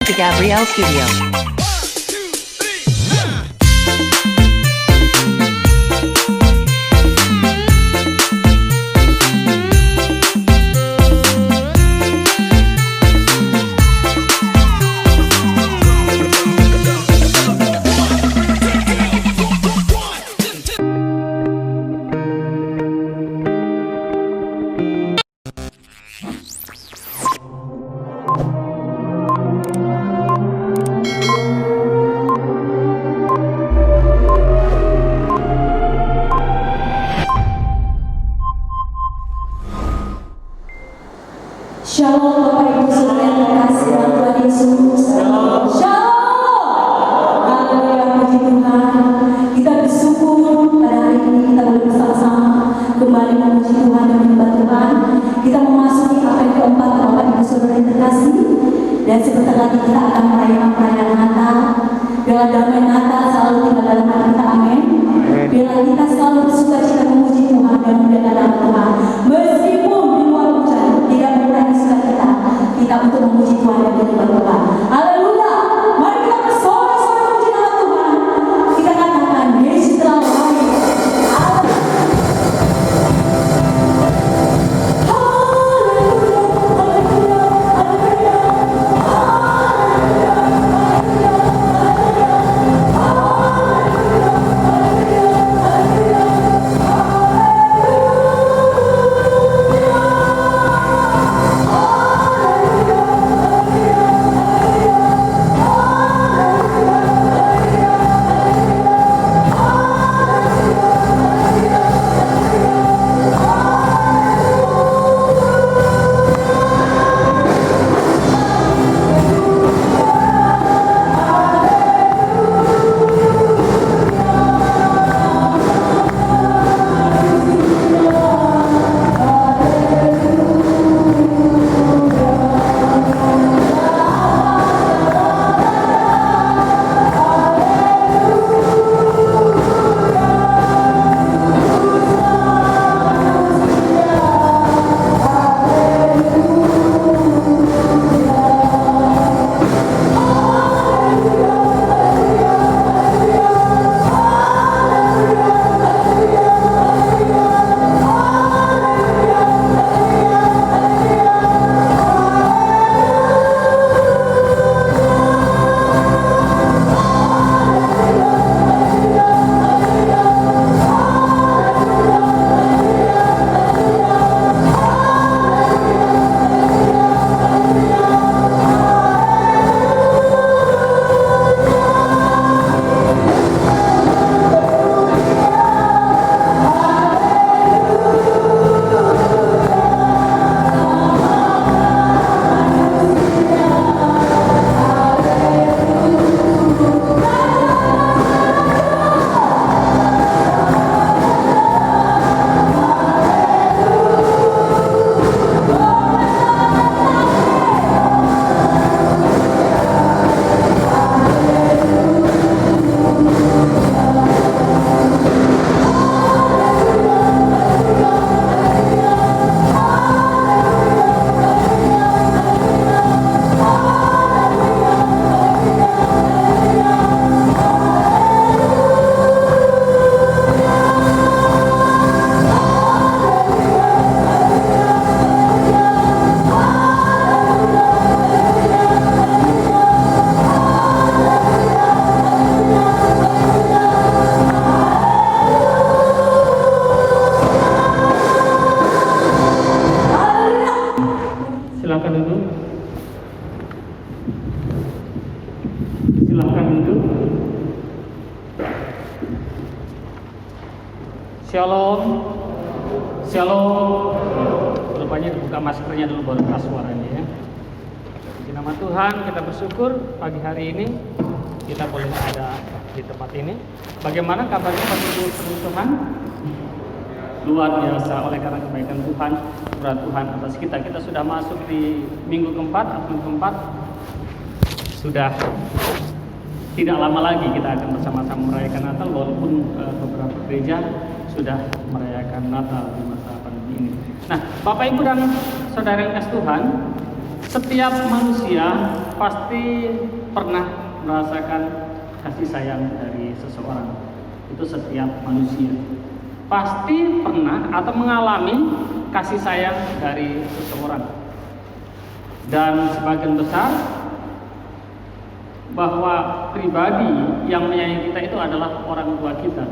The Gabrielle Studio. Shalom Bapak Ibu Saudara yang terkasih dalam Tuhan Yesus. Shalom. Haleluya, puji Tuhan. Kita bersyukur pada hari ini kita boleh bersama-sama kembali memuji Tuhan dan menyembah Tuhan. Kita memasuki apa yang keempat Bapak Ibu Saudara yang terkasih. Dan sebentar lagi kita akan merayakan perayaan Natal. Dengan damai Natal selalu tinggal dalam hati kita, amin. Biarlah kita selalu bersuka cita memuji Tuhan dan memuliakan nama Tuhan. Meskipun di luar hujan tidak mengurangi sukacita kita untuk memuji Tuhan dan menyembah Tuhan. Haleluya. Mari kita bersorak-sorai memuji nama Tuhan. Kita katakan Yesus telah lahir. Shalom, shalom. Rupanya dibuka maskernya dulu baru keras suaranya ya. Di nama Tuhan kita bersyukur pagi hari ini kita boleh ada di tempat ini. Bagaimana kabarnya Bapak Ibu teman-teman? Luar biasa oleh karena kebaikan Tuhan, berat Tuhan atas kita. Kita sudah masuk di minggu keempat, sudah tidak lama lagi kita akan bersama-sama merayakan Natal, walaupun beberapa gereja sudah merayakan Natal di masa pandemi ini. Nah, Bapak Ibu dan Saudara yang kasih Tuhan, setiap manusia pasti pernah merasakan kasih sayang dari seseorang. Itu setiap manusia pasti pernah atau mengalami kasih sayang dari seseorang. Dan sebagian besar bahwa pribadi yang menyayangi kita itu adalah orang tua kita.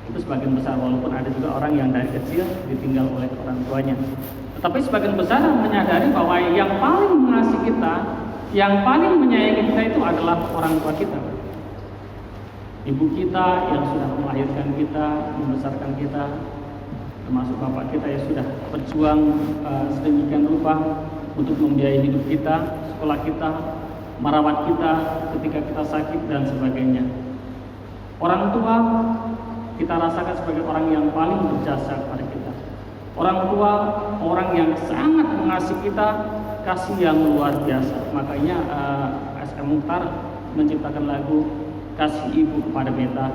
Itu sebagian besar, walaupun ada juga orang yang dari kecil ditinggal oleh orang tuanya. Tetapi sebagian besar menyadari bahwa yang paling mengasihi kita, yang paling menyayangi kita itu adalah orang tua kita. Ibu kita yang sudah melahirkan kita, membesarkan kita, termasuk bapak kita yang sudah berjuang sedemikian rupa untuk membiayai hidup kita, sekolah kita, merawat kita ketika kita sakit dan sebagainya. Orang tua kita rasakan sebagai orang yang paling berjasa kepada kita. Orang tua, orang yang sangat mengasihi kita, kasih yang luar biasa. Makanya S.M. Mukhtar menciptakan lagu Kasih Ibu kepada Beta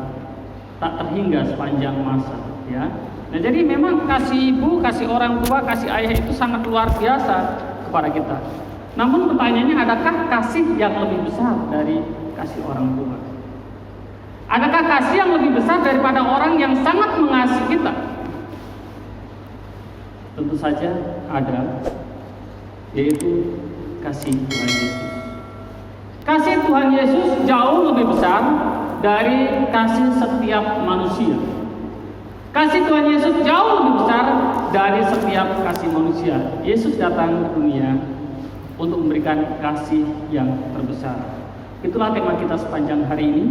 tak terhingga sepanjang masa, ya. Nah, jadi memang kasih ibu, kasih orang tua, kasih ayah itu sangat luar biasa kepada kita. Namun pertanyaannya, adakah kasih yang lebih besar dari kasih orang tua? Adakah kasih yang lebih besar daripada orang yang sangat mengasihi kita? Tentu saja ada, yaitu kasih Tuhan Yesus. Kasih Tuhan Yesus jauh lebih besar dari kasih setiap manusia. Kasih Tuhan Yesus jauh lebih besar dari setiap kasih manusia. Yesus datang ke dunia untuk memberikan kasih yang terbesar. Itulah tema kita sepanjang hari ini.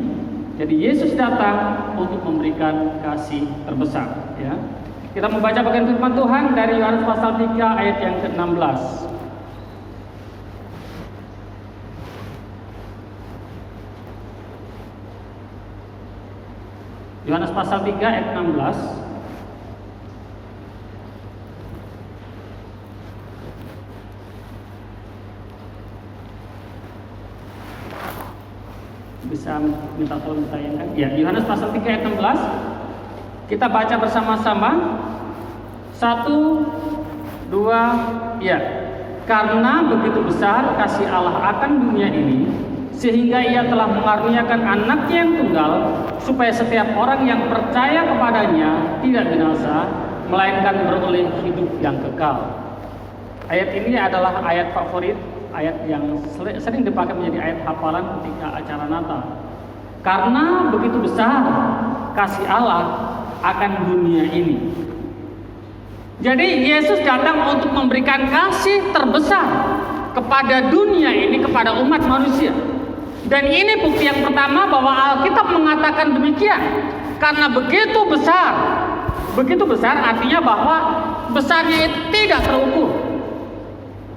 Jadi Yesus datang untuk memberikan kasih terbesar, ya. Kita membaca bagian firman Tuhan dari Yohanes pasal 3 ayat yang ke-16. Yohanes pasal 3 ayat 16. Bisa minta tolong ditayangkan? Ya, Yohanes pasal 3 ayat 16. Kita baca bersama-sama. 1, 2, ya. Karena begitu besar kasih Allah akan dunia ini, sehingga Ia telah mengaruniakan anaknya yang tunggal, supaya setiap orang yang percaya kepadanya tidak binasa, melainkan beroleh hidup yang kekal. Ayat ini adalah ayat favorit, ayat yang sering dipakai menjadi ayat hafalan ketika acara Natal. Karena begitu besar kasih Allah akan dunia ini. Jadi Yesus datang untuk memberikan kasih terbesar kepada dunia ini, kepada umat manusia. Dan ini bukti yang pertama bahwa Alkitab mengatakan demikian. Karena begitu besar artinya bahwa besarnya itu tidak terukur.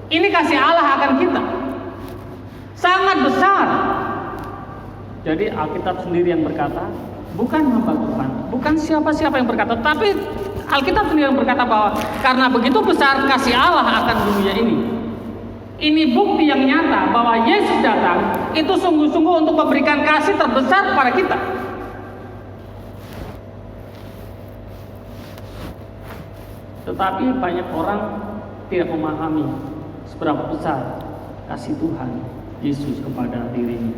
Ini kasih Allah akan kita, sangat besar. Jadi Alkitab sendiri yang berkata, bukan hamba Tuhan, bukan siapa-siapa yang berkata, tapi Alkitab sendiri yang berkata bahwa karena begitu besar kasih Allah akan dunia ini. Ini bukti yang nyata bahwa Yesus datang itu sungguh-sungguh untuk memberikan kasih terbesar kepada kita. Tetapi banyak orang tidak memahami seberapa besar kasih Tuhan Yesus kepada dirinya.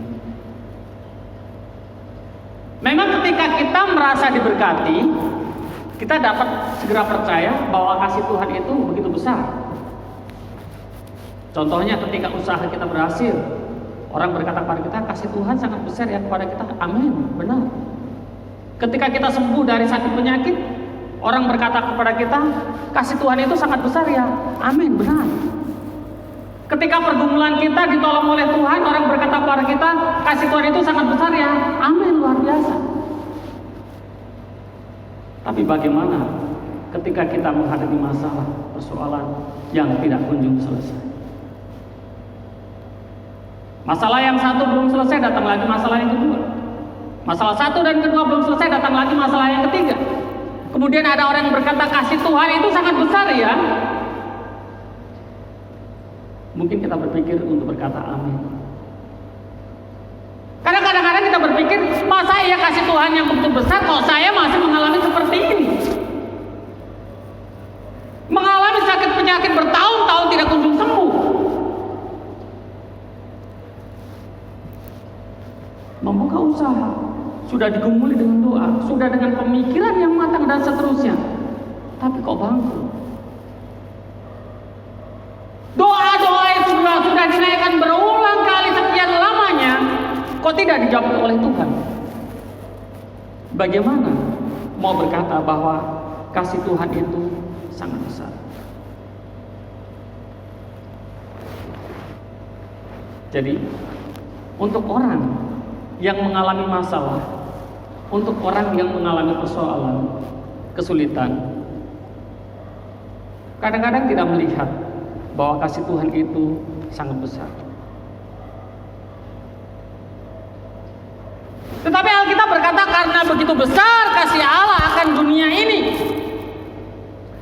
Memang ketika kita merasa diberkati, kita dapat segera percaya bahwa kasih Tuhan itu begitu besar. Contohnya ketika usaha kita berhasil, orang berkata kepada kita, kasih Tuhan sangat besar ya kepada kita. Amin, benar. Ketika kita sembuh dari sakit penyakit, orang berkata kepada kita, kasih Tuhan itu sangat besar ya. Amin, benar. Ketika pergumulan kita ditolong oleh Tuhan, orang berkata kepada kita, kasih Tuhan itu sangat besar ya. Amin, luar biasa. Tapi bagaimana ketika kita menghadapi masalah, persoalan yang tidak kunjung selesai? Masalah yang satu belum selesai, datang lagi masalah yang kedua. Masalah satu dan kedua belum selesai, datang lagi masalah yang ketiga. Kemudian ada orang yang berkata, kasih Tuhan itu sangat besar ya. Mungkin kita berpikir untuk berkata amin. Karena kadang-kadang kita berpikir, masa ya kasih Tuhan yang begitu besar kok saya masih mengalami seperti ini? Mengalami sakit penyakit bertahun-tahun tidak kunjung sembuh. membuka usaha, sudah digumuli dengan doa, sudah dengan pemikiran yang matang dan seterusnya, tapi kok bangkrut. Doa-doa itu sudah dinaikkan berulang kali sekian lamanya, kok tidak dijawab oleh Tuhan. Bagaimana mau berkata bahwa kasih Tuhan itu sangat besar? Jadi, untuk orang yang mengalami masalah, untuk orang yang mengalami persoalan, kesulitan, kadang-kadang tidak melihat bahwa kasih Tuhan itu sangat besar. Tetapi Alkitab berkata karena begitu besar kasih Allah akan dunia ini,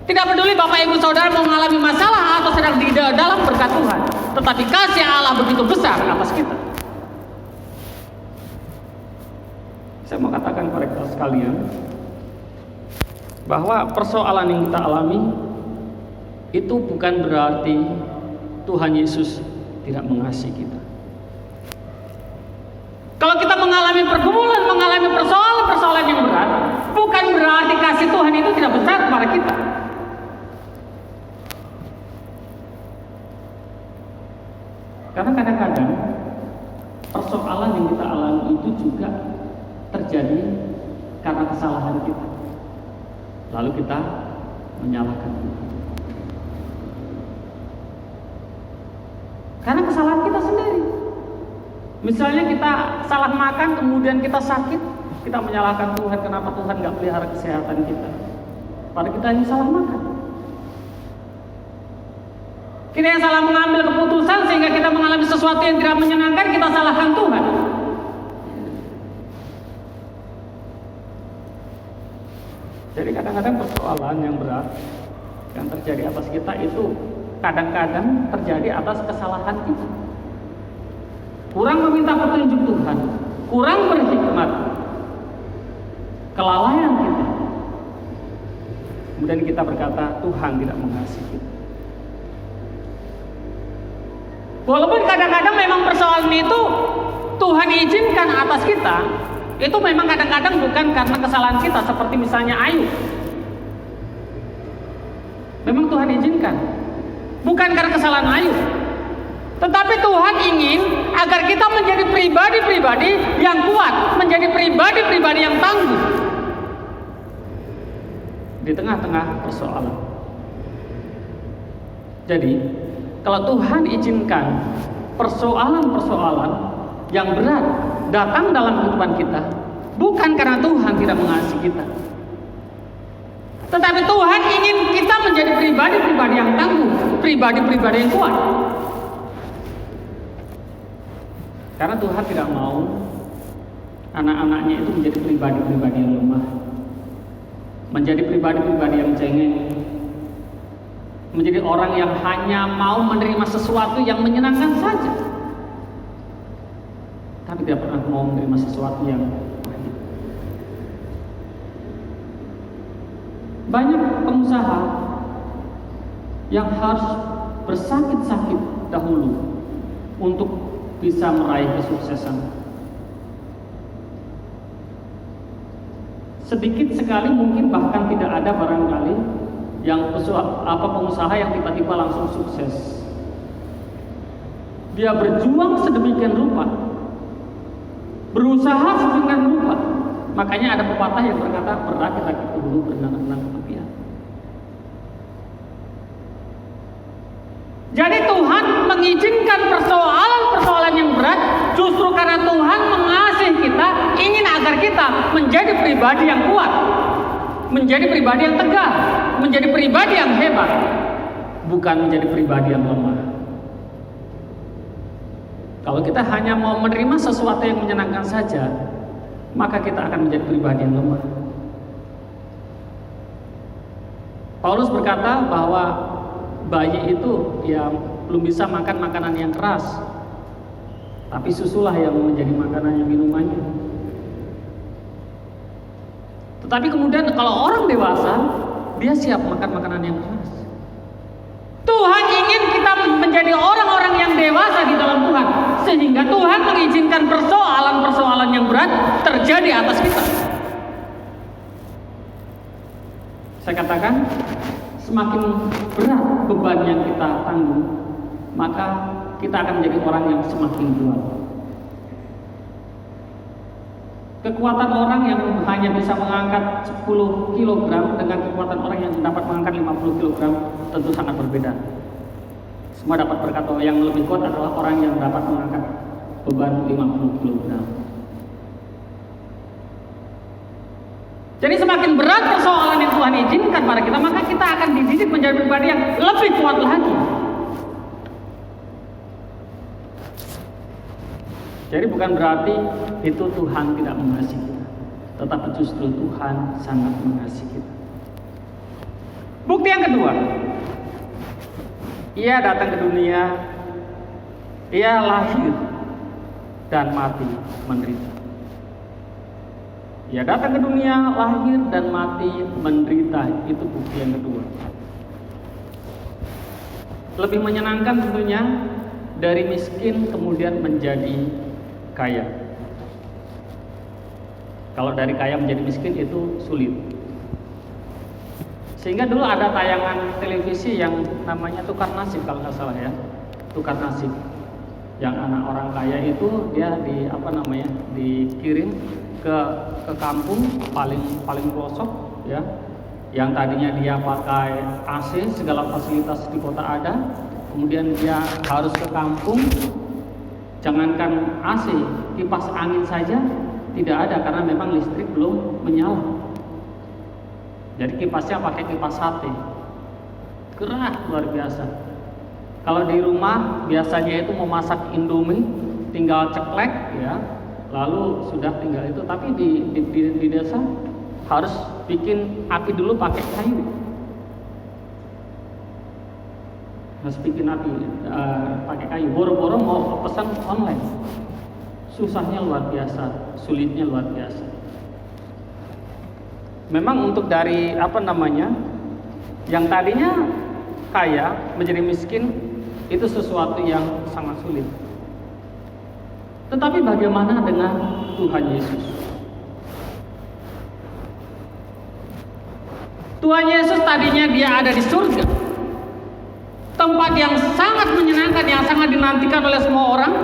tidak peduli Bapak Ibu Saudara mau mengalami masalah atau sedang di dalam berkat Tuhan, tetapi kasih Allah begitu besar atas kita. Saya mau katakan kepada kita sekalian bahwa persoalan yang kita alami itu bukan berarti Tuhan Yesus tidak mengasihi kita. Kalau kita mengalami pergumulan, mengalami persoalan-persoalan yang berat, bukan berarti kasih Tuhan itu tidak besar kepada kita. Karena kadang-kadang persoalan yang kita alami itu juga terjadi karena kesalahan kita. Lalu kita menyalahkan Tuhan. Karena kesalahan kita sendiri. Misalnya kita salah makan, kemudian kita sakit, kita menyalahkan Tuhan, kenapa Tuhan nggak pelihara kesehatan kita. Padahal kita hanya salah makan. Kita yang salah mengambil keputusan sehingga kita mengalami sesuatu yang tidak menyenangkan, kita salahkan Tuhan. Jadi kadang-kadang persoalan yang berat yang terjadi atas kita itu kadang-kadang terjadi atas kesalahan kita. Kurang meminta petunjuk Tuhan, kurang berhikmat, kelalaian kita. Kemudian kita berkata Tuhan tidak mengasihi kita. Walaupun kadang-kadang memang persoalan itu Tuhan izinkan atas kita, itu memang kadang-kadang bukan karena kesalahan kita, seperti misalnya Ayub. Memang Tuhan izinkan, bukan karena kesalahan Ayub. Tetapi Tuhan ingin agar kita menjadi pribadi-pribadi yang kuat, menjadi pribadi-pribadi yang tangguh di tengah-tengah persoalan. Jadi, kalau Tuhan izinkan persoalan-persoalan yang berat datang dalam kehidupan kita, bukan karena Tuhan tidak mengasihi kita, tetapi Tuhan ingin kita menjadi pribadi-pribadi yang tangguh, pribadi-pribadi yang kuat. Karena Tuhan tidak mau anak-anaknya itu menjadi pribadi-pribadi yang lemah, menjadi pribadi-pribadi yang cengeng, menjadi orang yang hanya mau menerima sesuatu yang menyenangkan saja, tapi tidak pernah mau menerima sesuatu yang pahit. Banyak pengusaha yang harus bersakit-sakit dahulu untuk bisa meraih kesuksesan. Sedikit sekali mungkin bahkan tidak ada barangkali yang pengusaha yang tiba-tiba langsung sukses. Dia berjuang sedemikian rupa, berusaha sedemikian rupa. Makanya ada pepatah yang berkata berakit-akit dulu berenang-renang kemudian. Jadi Tuhan mengizinkan persoalan-persoalan yang berat justru karena Tuhan mengasihi kita, ingin agar kita menjadi pribadi yang kuat, menjadi pribadi yang tegar, menjadi pribadi yang hebat, bukan menjadi pribadi yang lemah. Kalau kita hanya mau menerima sesuatu yang menyenangkan saja, maka kita akan menjadi pribadi yang lemah. Paulus berkata bahwa bayi itu ya belum bisa makan makanan yang keras, tapi susulah yang menjadi makanannya, minumannya. Tetapi kemudian kalau orang dewasa, dia siap makan makanan yang keras. Tuhan ingin kita menjadi orang-orang yang dewasa di dalam Tuhan, sehingga Tuhan mengizinkan persoalan-persoalan yang terjadi atas kita. Saya katakan, semakin berat beban yang kita tanggung, maka kita akan menjadi orang yang semakin kuat. Kekuatan orang yang hanya bisa mengangkat 10 kg dengan kekuatan orang yang dapat mengangkat 50 kg tentu sangat berbeda. Semua dapat berkata yang lebih kuat adalah orang yang dapat mengangkat beban 50 kg. Jadi semakin berat persoalan yang Tuhan izinkan pada kita, maka kita akan dididik menjadi pribadi yang lebih kuat lagi. Jadi bukan berarti itu Tuhan tidak mengasihi kita, tetapi justru Tuhan sangat mengasihi kita. Bukti yang kedua, Ia datang ke dunia, Ia lahir dan mati menderita. Ia datang ke dunia, lahir dan mati menderita. Itu bukti yang kedua. Lebih menyenangkan tentunya dari miskin kemudian menjadi kaya. Kalau dari kaya menjadi miskin itu sulit. Sehingga dulu ada tayangan televisi yang namanya tukar nasib kalau nggak salah ya, tukar nasib. Yang anak orang kaya itu dia dikirim ke kampung paling pelosok ya, yang tadinya dia pakai AC, segala fasilitas di kota ada, kemudian dia harus ke kampung, jangankan AC, kipas angin saja tidak ada karena memang listrik belum menyala. Jadi kipasnya pakai kipas sate, gerah luar biasa. Kalau di rumah biasanya itu memasak Indomie, tinggal ceklek ya, lalu sudah tinggal itu. Tapi di desa harus bikin api dulu pakai kayu. Harus bikin api pakai kayu. Boro-boro mau pesan online. Susahnya luar biasa, sulitnya luar biasa. Memang untuk dari yang tadinya kaya menjadi miskin itu sesuatu yang sangat sulit. Tetapi bagaimana dengan Tuhan Yesus? Tuhan Yesus tadinya dia ada di surga, tempat yang sangat menyenangkan, yang sangat dinantikan oleh semua orang,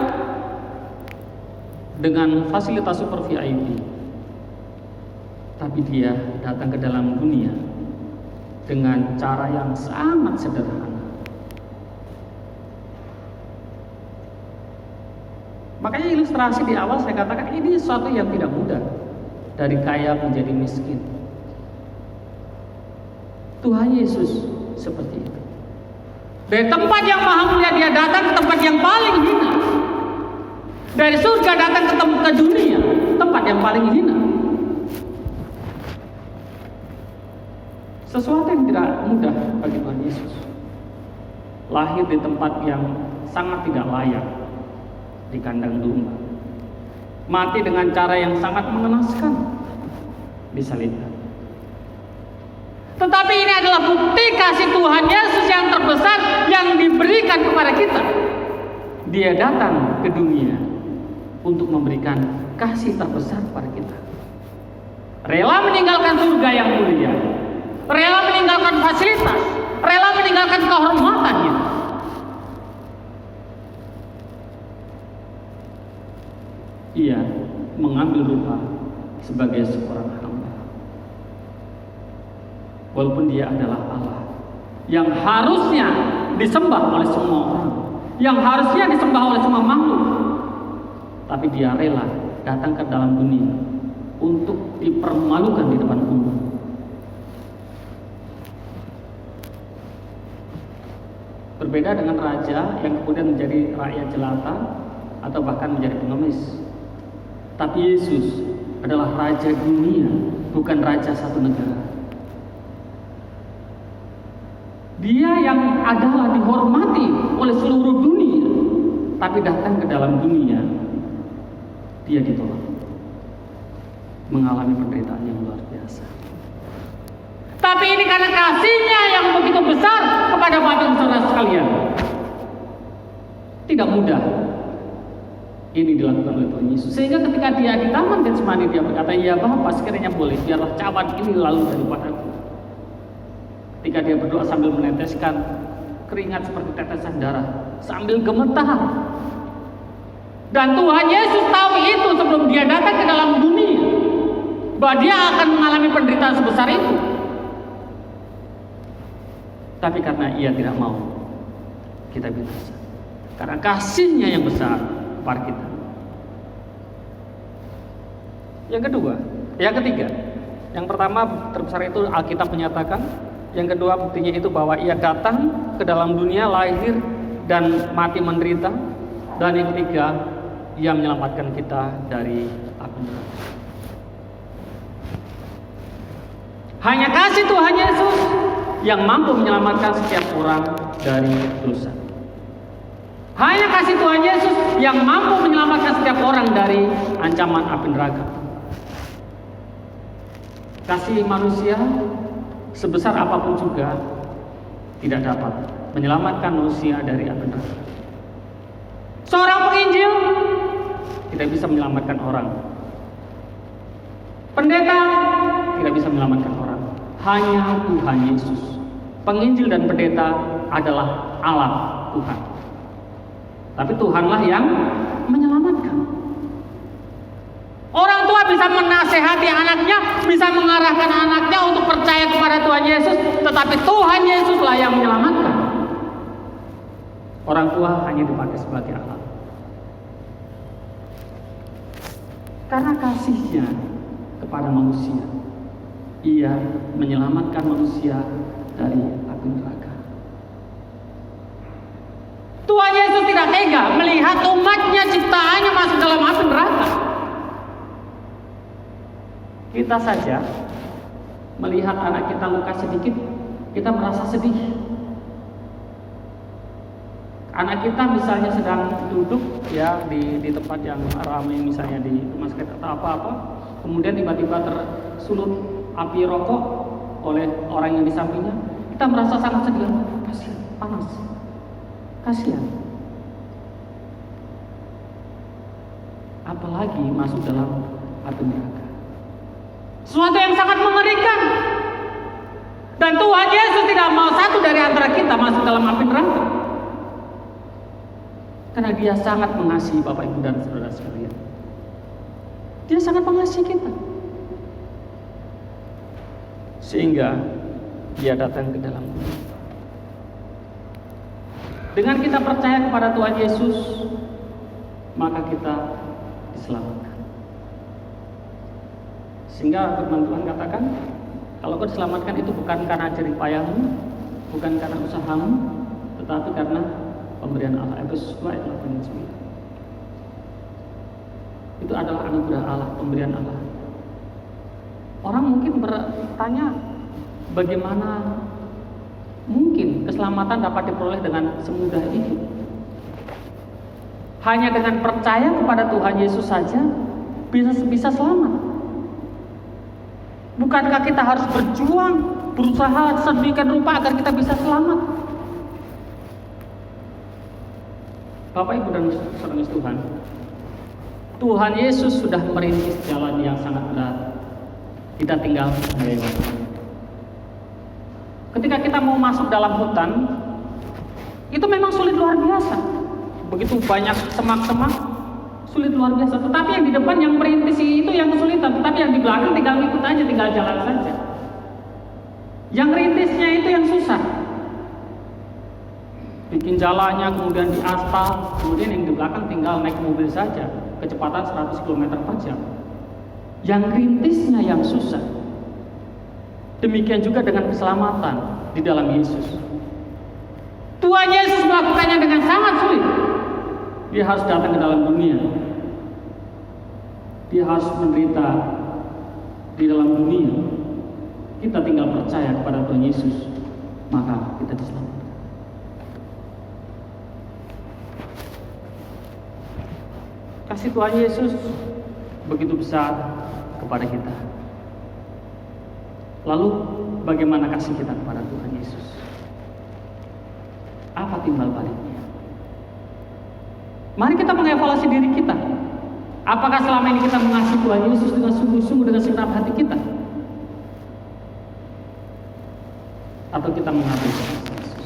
dengan fasilitas super VIP. Tapi dia datang ke dalam dunia dengan cara yang sangat sederhana. Makanya ilustrasi di awal saya katakan ini sesuatu yang tidak mudah, dari kaya menjadi miskin. Tuhan Yesus seperti itu. Dari tempat yang maha mulia dia datang ke tempat yang paling hina. Dari surga datang ke dunia, tempat yang paling hina. Sesuatu yang tidak mudah bagi Tuhan Yesus. Lahir di tempat yang sangat tidak layak, di kandang domba. Mati dengan cara yang sangat mengenaskan, disalibkan. Tetapi ini adalah bukti kasih Tuhan Yesus yang terbesar yang diberikan kepada kita. Dia datang ke dunia untuk memberikan kasih terbesar kepada kita. Rela meninggalkan surga yang mulia, rela meninggalkan fasilitas, rela meninggalkan kehormatannya. Ia mengambil rupa sebagai seorang hamba. Walaupun dia adalah Allah yang harusnya disembah oleh semua orang, yang harusnya disembah oleh semua makhluk, tapi dia rela datang ke dalam dunia untuk dipermalukan di depan umum. Berbeda dengan raja yang kemudian menjadi rakyat jelata atau bahkan menjadi pengemis. Tapi Yesus adalah raja dunia, bukan raja satu negara. Dia yang adalah dihormati oleh seluruh dunia, tapi datang ke dalam dunia, dia ditolak, mengalami penderitaan yang luar biasa. Tapi ini karena kasihnya yang begitu besar kepada bapak saudara sekalian. Tidak mudah ini dilakukan oleh Tuhan Yesus. Sehingga ketika dia di Taman Getsemani, dia berkata, "Ya Bapa, sekiranya boleh, biarlah cawan ini lalu daripadaku." Ketika dia berdoa sambil meneteskan keringat seperti tetesan darah, sambil gemetar. Dan Tuhan Yesus tahu itu sebelum dia datang ke dalam dunia, bahwa dia akan mengalami penderitaan sebesar itu. Tapi karena ia tidak mau, kita binasa. Karena kasihnya yang besar kepada kita. Yang ketiga. Yang pertama terbesar itu Alkitab menyatakan. Yang kedua buktinya itu bahwa ia datang ke dalam dunia, lahir dan mati menderita. Dan yang ketiga, ia menyelamatkan kita dari api neraka. Hanya kasih Tuhan Yesus yang mampu menyelamatkan setiap orang dari dosa. Hanya kasih Tuhan Yesus yang mampu menyelamatkan setiap orang dari ancaman api neraka. Kasih manusia sebesar apapun juga tidak dapat menyelamatkan manusia dari api neraka. Seorang penginjil tidak bisa menyelamatkan orang. Pendeta tidak bisa menyelamatkan orang. Hanya Tuhan Yesus. Penginjil dan pendeta adalah alat Tuhan. Tapi Tuhanlah yang menyelamatkan. Orang tua bisa menasehati anaknya, bisa mengarahkan anaknya untuk percaya kepada Tuhan Yesus, tetapi Tuhan Yesuslah yang menyelamatkan. Orang tua hanya dipakai sebagai alat. Karena kasihnya kepada manusia, ia menyelamatkan manusia dari api neraka. Tuhan Yesus tidak tega melihat umatnya, ciptaannya masuk dalam api neraka. Kita saja melihat anak kita luka sedikit, kita merasa sedih. Anak kita misalnya sedang duduk ya di tempat yang ramai, misalnya di rumah sakit atau apa-apa, kemudian tiba-tiba tersulut api rokok oleh orang yang di sampingnya, kita merasa sangat sedih. Kasihan, panas, kasihan. Apalagi masuk dalam api neraka. Sesuatu yang sangat mengerikan. Dan Tuhan Yesus tidak mau satu dari antara kita masuk dalam api neraka. Karena dia sangat mengasihi Bapak, Ibu, dan saudara sekalian. Dia sangat mengasihi kita. Sehingga dia datang ke dalam dunia. Dengan kita percaya kepada Tuhan Yesus, maka kita diselamatkan. Sehingga firman Tuhan katakan, kalau kau diselamatkan itu bukan karena jerih payahmu, bukan karena usahamu, tetapi karena pemberian Allah. Efesus 2 ayat 8 dan 9. Itu adalah anugerah Allah, pemberian Allah. Orang mungkin bertanya, bagaimana mungkin keselamatan dapat diperoleh dengan semudah ini? Hanya dengan percaya kepada Tuhan Yesus saja bisa selamat. Bukankah kita harus berjuang, berusaha sedemikian rupa agar kita bisa selamat? Bapak, Ibu, dan saudara Tuhan, Tuhan Yesus sudah merintis jalan yang sangat berat. Kita tinggal melewati. Ketika kita mau masuk dalam hutan, itu memang sulit luar biasa. Begitu banyak semak-semak, sulit luar biasa. Tetapi yang di depan yang merintis itu yang kesulitan, tetapi yang di belakang tinggal ikut aja, tinggal jalan saja. Yang rintisnya itu yang susah. Bikin jalannya, kemudian di aspal, kemudian yang di belakang tinggal naik mobil saja, kecepatan 100 km per jam. Yang rintisnya yang susah. Demikian juga dengan keselamatan di dalam Yesus. Tuhan Yesus melakukannya dengan sangat sulit. Dia harus datang ke dalam dunia. Dia harus menderita di dalam dunia. Kita tinggal percaya kepada Tuhan Yesus, maka kita diselamatkan. Kasih Tuhan Yesus begitu besar kepada kita. Lalu bagaimana kasih kita kepada Tuhan Yesus? Apa timbal baliknya? Mari kita mengevaluasi diri kita. Apakah selama ini kita mengasihi Tuhan Yesus dengan sungguh-sungguh dengan segenap hati kita? Atau kita mengabaikan Yesus?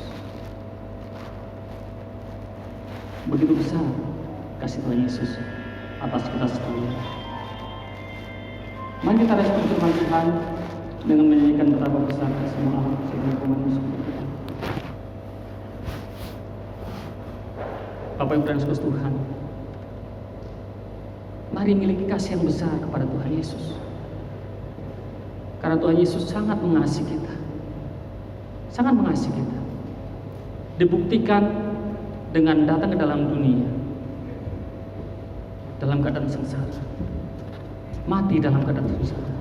Begitu besar kasih Tuhan Yesus atas kita sekalian. Mari kita respon firman Tuhan dengan menyanyikan betapa besar kasih-Mu Allah sehingga Tuhan kita. Bapak Ibu dan Saudara Tuhan, mari miliki kasih yang besar kepada Tuhan Yesus. Karena Tuhan Yesus sangat mengasihi kita. Sangat mengasihi kita. Dibuktikan dengan datang ke dalam dunia dalam keadaan sengsara. Mati dalam keadaan sengsara.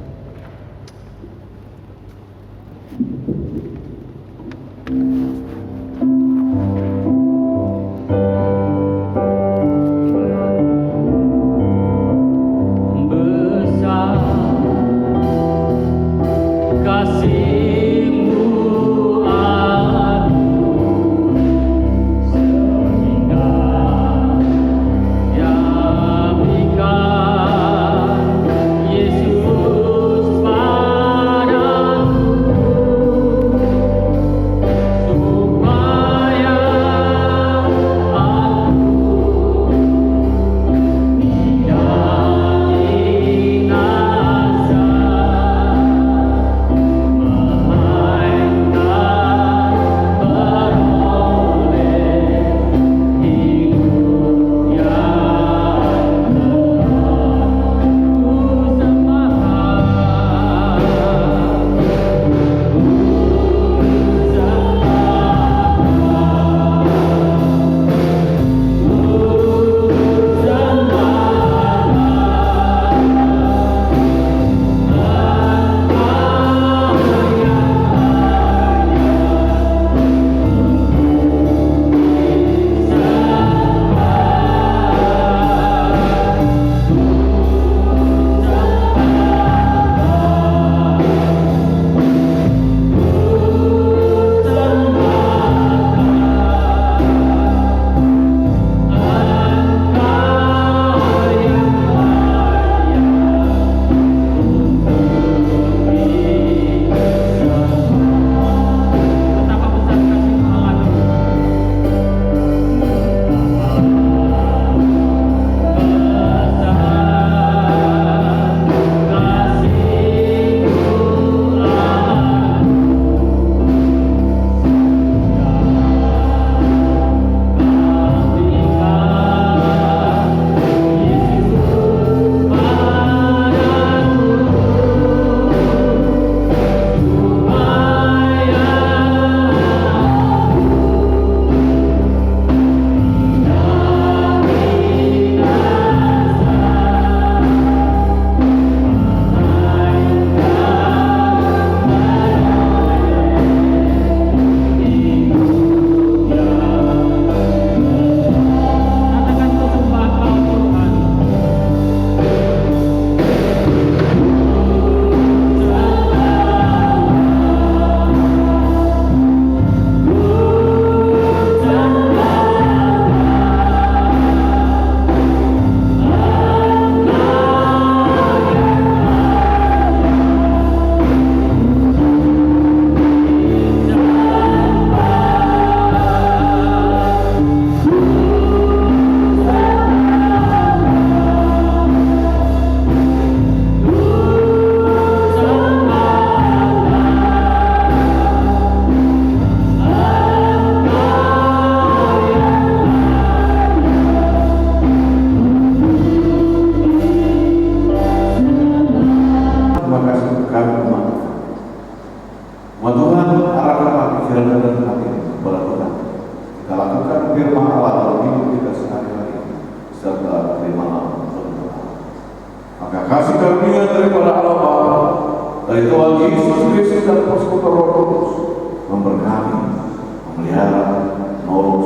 Kasih karunia daripada Allah Bapa, dari Tuhan Yesus Kristus dan persekutuan Roh Kudus memberkati, memelihara, menolong